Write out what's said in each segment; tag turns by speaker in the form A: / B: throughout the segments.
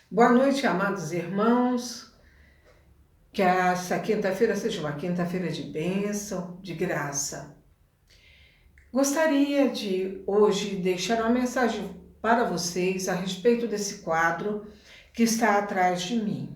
A: Boa noite, amados irmãos. Que essa quinta-feira seja uma quinta-feira de bênção, de graça. Gostaria de hoje deixar uma mensagem para vocês a respeito desse quadro que está atrás de mim.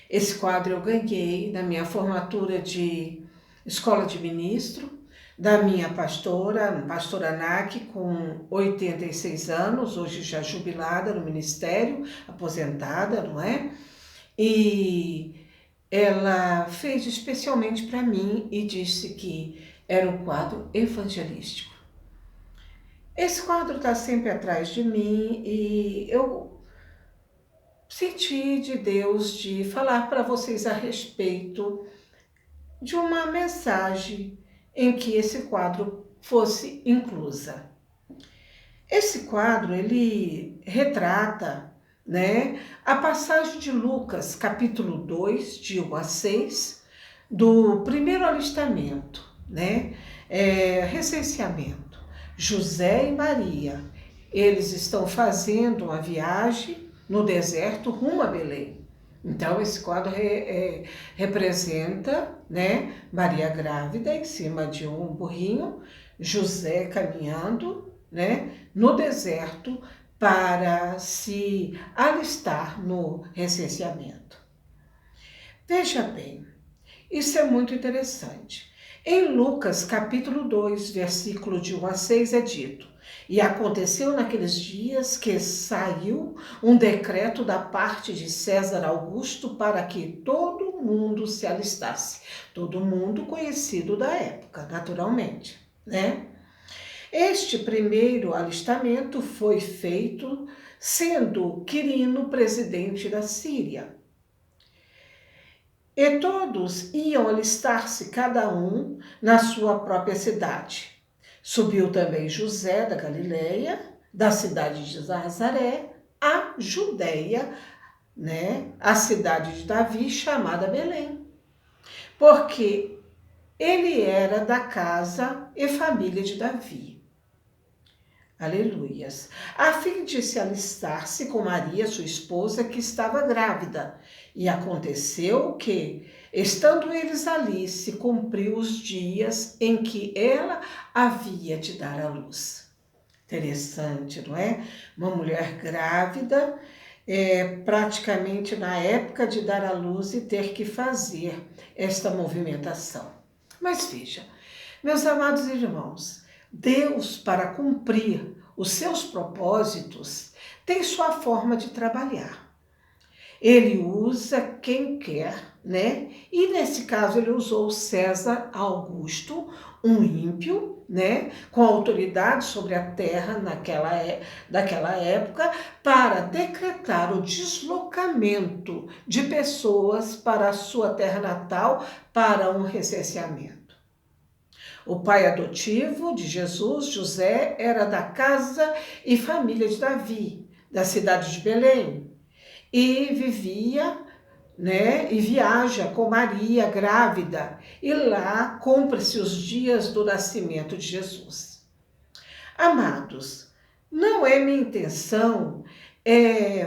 A: Esse quadro eu ganhei na minha formatura de escola de ministro, da minha pastora Nac, com 86 anos, hoje já jubilada no ministério, aposentada, não é? E ela fez especialmente para mim e disse que era um quadro evangelístico. Esse quadro está sempre atrás de mim e eu senti de Deus de falar para vocês a respeito de uma mensagem em que esse quadro fosse inclusa. Esse quadro, ele retrata, né, a passagem de Lucas, capítulo 2, de 1 a 6, do primeiro alistamento, né, recenseamento. José e Maria, eles estão fazendo uma viagem no deserto rumo a Belém. Então, esse quadro representa, né, Maria grávida em cima de um burrinho, José caminhando, né, no deserto para se alistar no recenseamento. Veja bem, isso é muito interessante. Em Lucas, capítulo 2, versículo de 1 a 6, é dito: E aconteceu naqueles dias que saiu um decreto da parte de César Augusto para que todo mundo se alistasse. Todo mundo conhecido da época, naturalmente, né? Este primeiro alistamento foi feito sendo Quirino presidente da Síria. E todos iam alistar-se, cada um na sua própria cidade. Subiu também José da Galileia, da cidade de Nazaré, a Judeia, né, a cidade de Davi, chamada Belém, porque ele era da casa e família de Davi. Aleluias. A fim de se alistar-se com Maria, sua esposa, que estava grávida. E aconteceu que, estando eles ali, se cumpriu os dias em que ela havia de dar à luz. Interessante, não é? Uma mulher grávida, praticamente na época de dar à luz e ter que fazer esta movimentação. Mas veja, meus amados irmãos, Deus, para cumprir os seus propósitos, tem sua forma de trabalhar. Ele usa quem quer, né? E nesse caso ele usou César Augusto, um ímpio, né? Com autoridade sobre a terra daquela época, para decretar o deslocamento de pessoas para a sua terra natal para um recenseamento. O pai adotivo de Jesus, José, era da casa e família de Davi, da cidade de Belém, e vivia, né, e viaja com Maria grávida, e lá cumpre-se os dias do nascimento de Jesus. Amados, não é minha intenção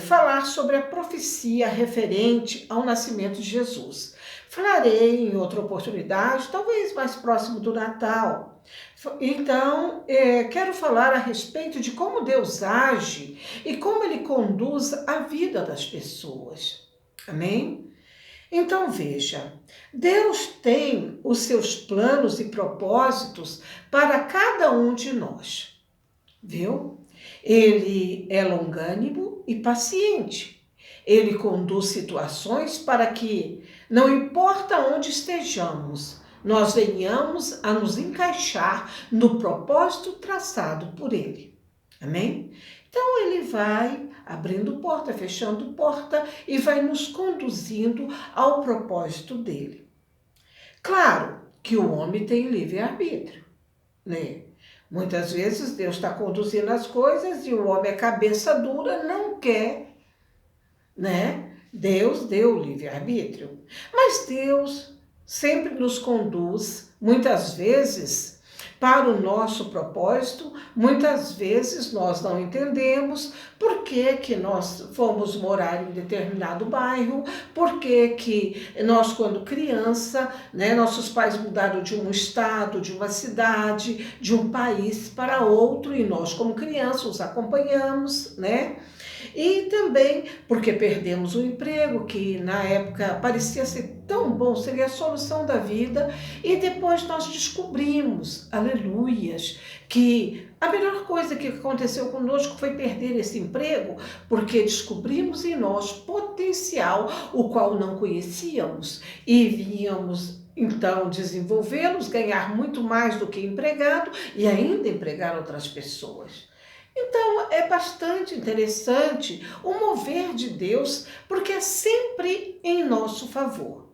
A: falar sobre a profecia referente ao nascimento de Jesus. Falarei em outra oportunidade, talvez mais próximo do Natal. Então, quero falar a respeito de como Deus age e como Ele conduz a vida das pessoas. Amém? Então, veja, Deus tem os seus planos e propósitos para cada um de nós, viu? Ele é longânimo e paciente. Ele conduz situações para que, não importa onde estejamos, nós venhamos a nos encaixar no propósito traçado por Ele. Amém? Então ele vai abrindo porta, fechando porta e vai nos conduzindo ao propósito dele. Claro que o homem tem livre-arbítrio, né? Muitas vezes Deus está conduzindo as coisas e o homem é cabeça dura, não quer, né? Deus deu o livre-arbítrio. Mas Deus sempre nos conduz, muitas vezes, para o nosso propósito, muitas vezes nós não entendemos por que que nós fomos morar em determinado bairro, por que que nós, quando criança, né, nossos pais mudaram de um estado, de uma cidade, de um país para outro, e nós, como crianças, os acompanhamos, né? E também porque perdemos o emprego, que na época parecia ser tão bom, seria a solução da vida, e depois nós descobrimos, aleluias, que a melhor coisa que aconteceu conosco foi perder esse emprego, porque descobrimos em nós potencial, o qual não conhecíamos, e víamos então desenvolvê-los, ganhar muito mais do que empregado e ainda empregar outras pessoas. Então, é bastante interessante o mover de Deus, porque é sempre em nosso favor.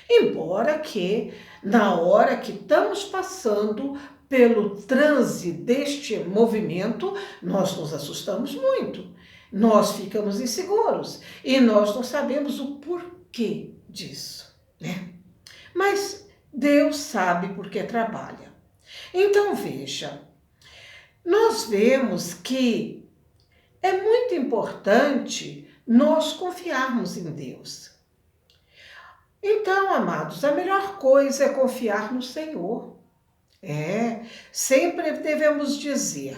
A: Embora que, na hora que estamos passando pelo transe deste movimento, nós nos assustamos muito, nós ficamos inseguros e nós não sabemos o porquê disso, né? Mas Deus sabe por que trabalha. Então, veja, nós vemos que é muito importante nós confiarmos em Deus. Então, amados, a melhor coisa é confiar no Senhor. Sempre devemos dizer,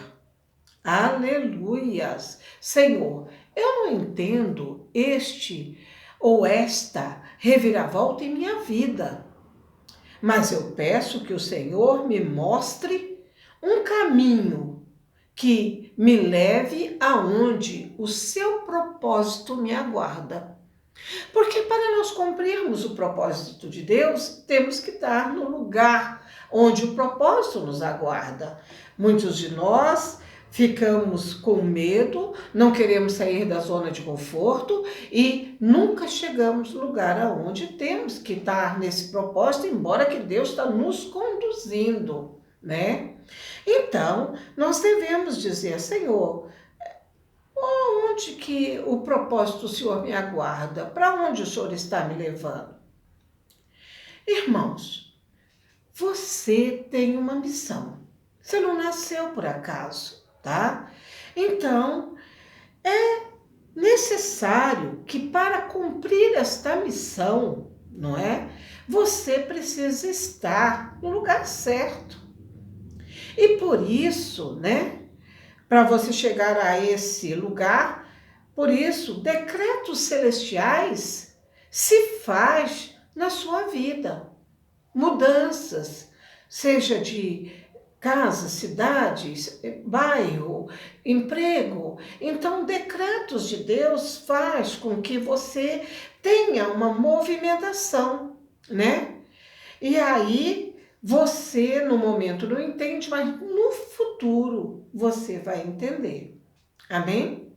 A: aleluias, Senhor, eu não entendo este ou esta reviravolta em minha vida, mas eu peço que o Senhor me mostre um caminho que me leve aonde o seu propósito me aguarda. Porque para nós cumprirmos o propósito de Deus, temos que estar no lugar onde o propósito nos aguarda. Muitos de nós ficamos com medo, não queremos sair da zona de conforto e nunca chegamos no lugar aonde temos que estar nesse propósito, embora que Deus está nos conduzindo, né? Então, nós devemos dizer, Senhor, onde que o propósito do Senhor me aguarda? Para onde o Senhor está me levando? Irmãos, você tem uma missão. Você não nasceu por acaso, tá? Então, é necessário que para cumprir esta missão, não é? Você precisa estar no lugar certo. E por isso, né? Para você chegar a esse lugar, por isso, decretos celestiais se faz na sua vida. Mudanças, seja de casa, cidades, bairro, emprego. Então, decretos de Deus faz com que você tenha uma movimentação, né? E aí, você no momento não entende, mas no futuro você vai entender. Amém?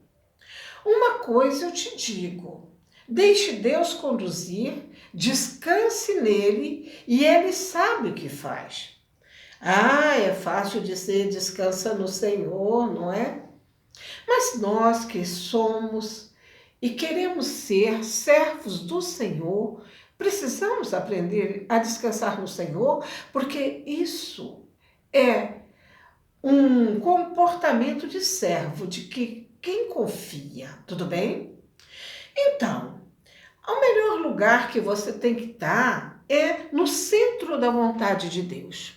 A: Uma coisa eu te digo, deixe Deus conduzir, descanse nele e ele sabe o que faz. É fácil dizer descansa no Senhor, não é? Mas nós que somos e queremos ser servos do Senhor, precisamos aprender a descansar no Senhor, porque isso é um comportamento de servo, de que quem confia, tudo bem? Então, o melhor lugar que você tem que estar é no centro da vontade de Deus.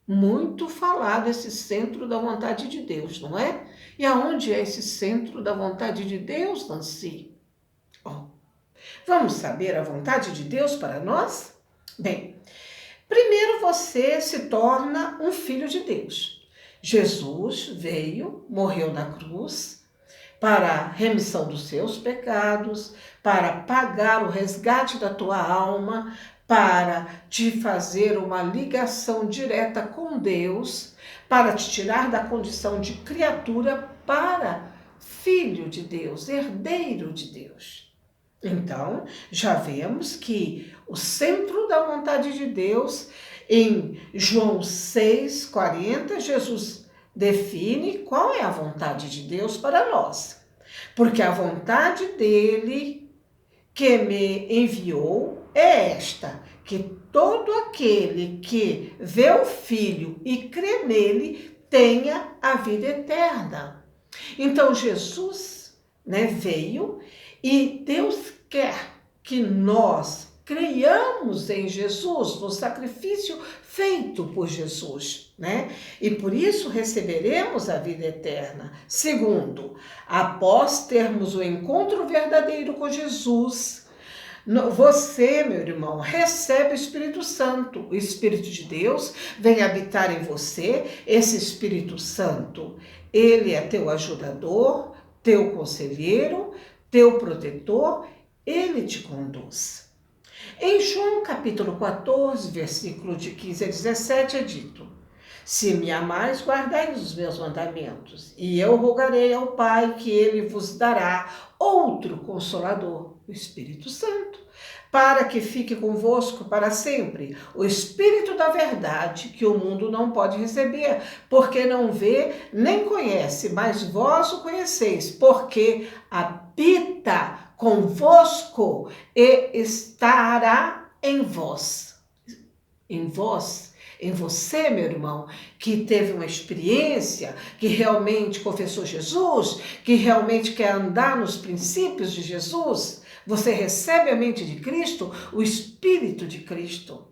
A: Muito falado esse centro da vontade de Deus, não é? E aonde é esse centro da vontade de Deus, Nancy? Vamos saber a vontade de Deus para nós? Bem, primeiro você se torna um filho de Deus. Jesus veio, morreu na cruz para a remissão dos seus pecados, para pagar o resgate da tua alma, para te fazer uma ligação direta com Deus, para te tirar da condição de criatura para filho de Deus, herdeiro de Deus. Então, já vemos que o centro da vontade de Deus, em João 6,40, Jesus define qual é a vontade de Deus para nós. Porque a vontade dele que me enviou é esta, que todo aquele que vê o Filho e crê nele tenha a vida eterna. Então Jesus, veio e Deus quer que nós creiamos em Jesus, no sacrifício feito por Jesus, E por isso receberemos a vida eterna. Segundo, após termos o encontro verdadeiro com Jesus, você, meu irmão, recebe o Espírito Santo. O Espírito de Deus vem habitar em você. Esse Espírito Santo, ele é teu ajudador, teu conselheiro, teu protetor, ele te conduz. Em João capítulo 14, versículo de 15 a 17 é dito: se me amais, guardai os meus mandamentos, e eu rogarei ao Pai que ele vos dará outro Consolador, o Espírito Santo, para que fique convosco para sempre, o Espírito da verdade, que o mundo não pode receber, porque não vê nem conhece, mas vós o conheceis, porque habita convosco e estará em vós. Em vós, em você, meu irmão, que teve uma experiência, que realmente confessou Jesus, que realmente quer andar nos princípios de Jesus, você recebe a mente de Cristo, o Espírito de Cristo.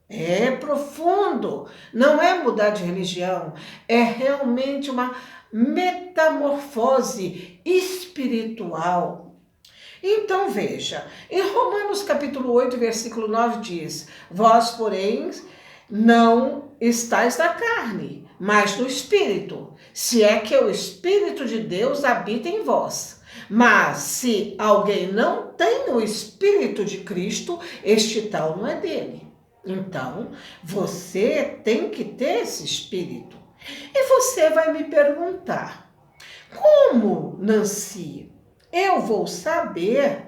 A: É profundo, não é mudar de religião, é realmente uma metamorfose espiritual. Então veja, em Romanos capítulo 8, versículo 9 diz: vós, porém, não estáis na carne, mas no Espírito, se é que o Espírito de Deus habita em vós. Mas se alguém não tem o Espírito de Cristo, este tal não é dele. Então, você tem que ter esse Espírito. E você vai me perguntar: como, Nancy, eu vou saber,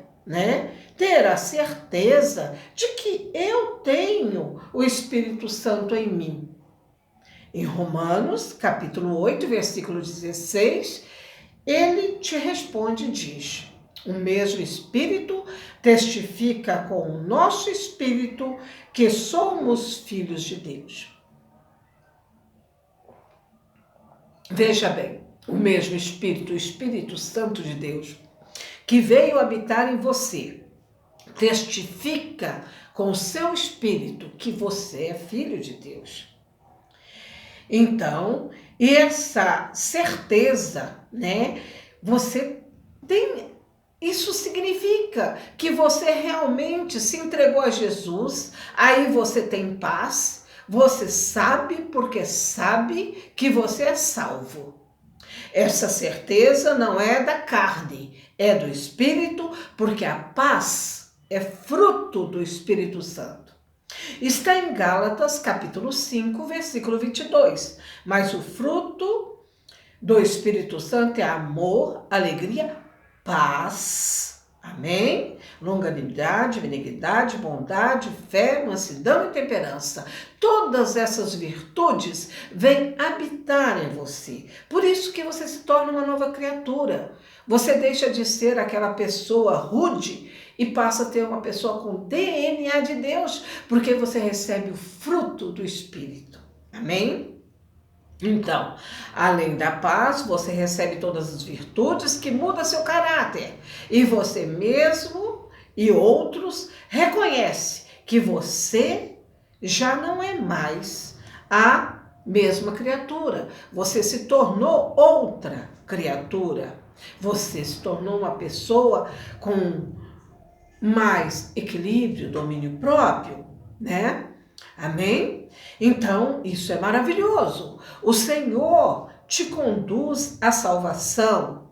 A: ter a certeza de que eu tenho o Espírito Santo em mim? Em Romanos, capítulo 8, versículo 16, ele te responde e diz: o mesmo Espírito testifica com o nosso Espírito que somos filhos de Deus. Veja bem, o mesmo Espírito, o Espírito Santo de Deus, que veio habitar em você, testifica com o seu espírito que você é filho de Deus. Então, essa certeza, você tem, isso significa que você realmente se entregou a Jesus, aí você tem paz, você sabe porque sabe que você é salvo. Essa certeza não é da carne, é do Espírito, porque a paz é fruto do Espírito Santo. Está em Gálatas, capítulo 5, versículo 22. Mas o fruto do Espírito Santo é amor, alegria, paz. Amém? Longanimidade, benignidade, bondade, fé, mansidão e temperança. Todas essas virtudes vêm habitar em você. Por isso que você se torna uma nova criatura. Você deixa de ser aquela pessoa rude e passa a ter uma pessoa com DNA de Deus, porque você recebe o fruto do Espírito. Amém? Então, além da paz, você recebe todas as virtudes que mudam seu caráter. E você mesmo e outros reconhecem que você já não é mais a mesma criatura. Você se tornou outra criatura. Você se tornou uma pessoa com mais equilíbrio, domínio próprio, Amém? Então, isso é maravilhoso. O Senhor te conduz à salvação,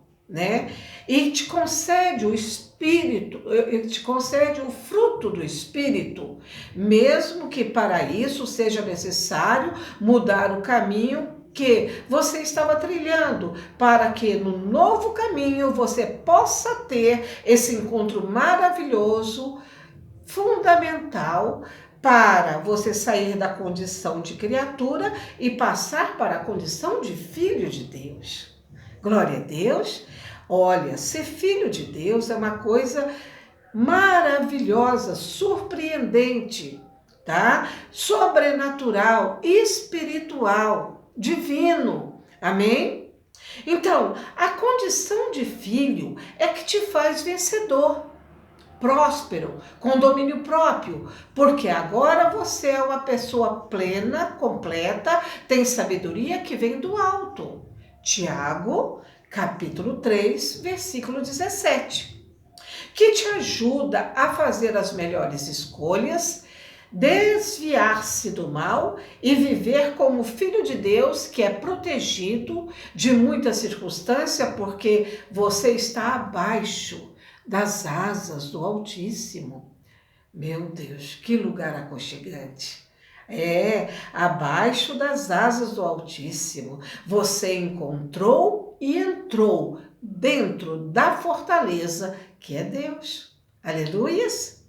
A: E te concede o Espírito, Ele te concede o fruto do Espírito, mesmo que para isso seja necessário mudar o caminho que você estava trilhando, para que no novo caminho você possa ter esse encontro maravilhoso, fundamental, para você sair da condição de criatura e passar para a condição de filho de Deus. Glória a Deus. Olha, ser filho de Deus é uma coisa maravilhosa, surpreendente, tá? Sobrenatural, espiritual, divino. Amém? Então, a condição de filho é que te faz vencedor, próspero, com domínio próprio, porque agora você é uma pessoa plena, completa, tem sabedoria que vem do alto. Tiago, capítulo 3, versículo 17, que te ajuda a fazer as melhores escolhas, desviar-se do mal e viver como filho de Deus, que é protegido de muita circunstância, porque você está abaixo das asas do Altíssimo. Meu Deus, que lugar aconchegante. É, abaixo das asas do Altíssimo, você encontrou e entrou dentro da fortaleza que é Deus. Aleluias!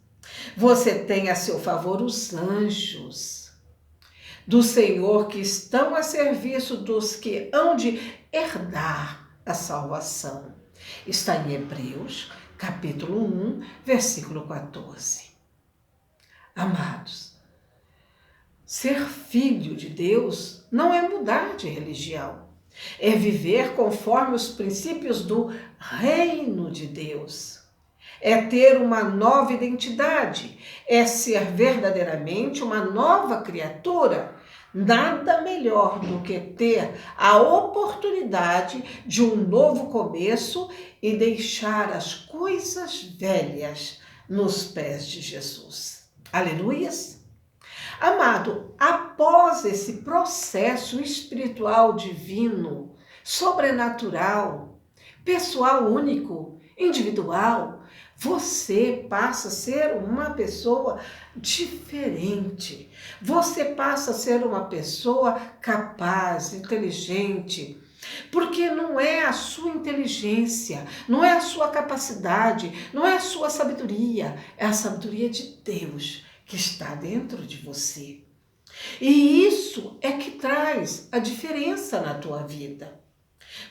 A: Você tem a seu favor os anjos do Senhor que estão a serviço dos que hão de herdar a salvação. Está em Hebreus, capítulo 1, versículo 14. Amados, ser filho de Deus não é mudar de religião, é viver conforme os princípios do reino de Deus. É ter uma nova identidade, é ser verdadeiramente uma nova criatura. Nada melhor do que ter a oportunidade de um novo começo e deixar as coisas velhas nos pés de Jesus. Aleluias! Amado, após esse processo espiritual divino, sobrenatural, pessoal único, individual, você passa a ser uma pessoa diferente. Você passa a ser uma pessoa capaz, inteligente, porque não é a sua inteligência, não é a sua capacidade, não é a sua sabedoria, é a sabedoria de Deus que está dentro de você. E isso é que traz a diferença na tua vida.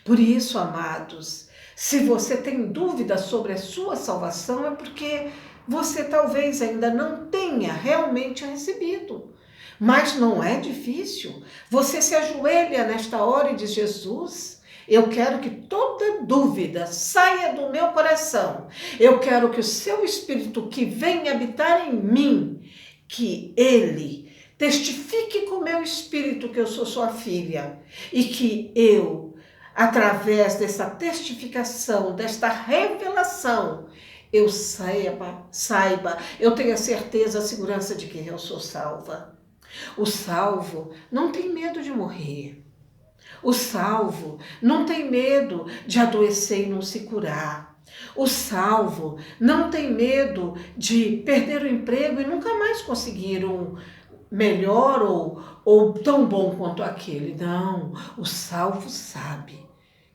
A: Por isso, amados, se você tem dúvida sobre a sua salvação, é porque você talvez ainda não tenha realmente recebido. Mas não é difícil. Você se ajoelha nesta hora e diz: Jesus, eu quero que toda dúvida saia do meu coração. Eu quero que o seu Espírito que vem habitar em mim, que ele testifique com o meu espírito que eu sou sua filha e que eu, através dessa testificação, desta revelação, eu saiba, eu tenho a certeza, a segurança de que eu sou salva. O salvo não tem medo de morrer. O salvo não tem medo de adoecer e não se curar. O salvo não tem medo de perder o emprego e nunca mais conseguir um melhor ou tão bom quanto aquele. Não, o salvo sabe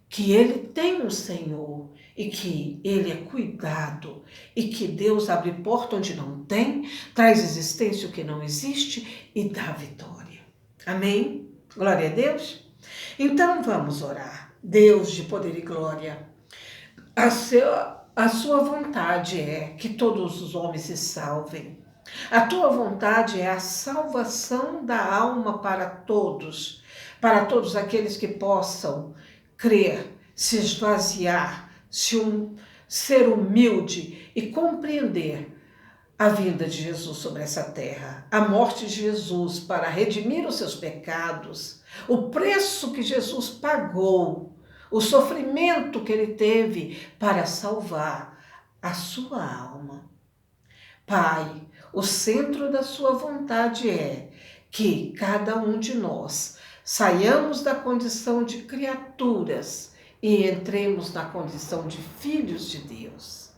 A: que ele tem um Senhor e que ele é cuidado e que Deus abre porta onde não tem, traz existência o que não existe e dá vitória. Amém? Glória a Deus. Então vamos orar. Deus de poder e glória, a sua vontade é que todos os homens se salvem. A tua vontade é a salvação da alma para todos aqueles que possam crer, se esvaziar, ser humilde e compreender a vinda de Jesus sobre essa terra, a morte de Jesus para redimir os seus pecados, o preço que Jesus pagou, o sofrimento que ele teve para salvar a sua alma. Pai, o centro da sua vontade é que cada um de nós saiamos da condição de criaturas e entremos na condição de filhos de Deus.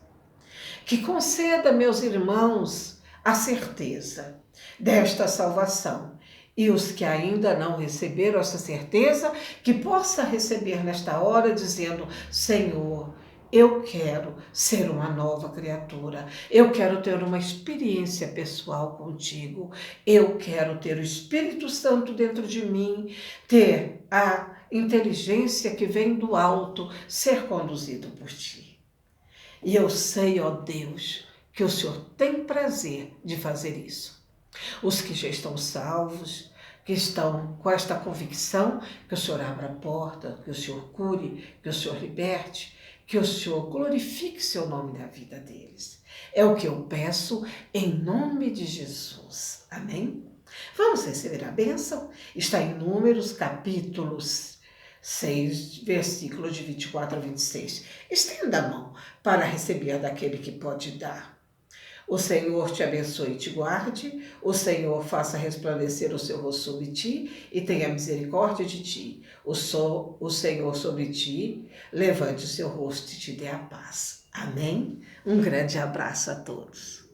A: Que conceda, meus irmãos, a certeza desta salvação. E os que ainda não receberam essa certeza, que possa receber nesta hora dizendo: Senhor, eu quero ser uma nova criatura, eu quero ter uma experiência pessoal contigo, eu quero ter o Espírito Santo dentro de mim, ter a inteligência que vem do alto, ser conduzido por ti. E eu sei, ó Deus, que o Senhor tem prazer de fazer isso. Os que já estão salvos, que estão com esta convicção, que o Senhor abra a porta, que o Senhor cure, que o Senhor liberte, que o Senhor glorifique seu nome na vida deles. É o que eu peço em nome de Jesus. Amém? Vamos receber a bênção? Está em Números, capítulos 6, versículos de 24 a 26. Estenda a mão para receber daquele que pode dar. O Senhor te abençoe e te guarde, o Senhor faça resplandecer o seu rosto sobre ti e tenha misericórdia de ti. O Senhor sobre ti levante o seu rosto e te dê a paz. Amém? Um grande abraço a todos.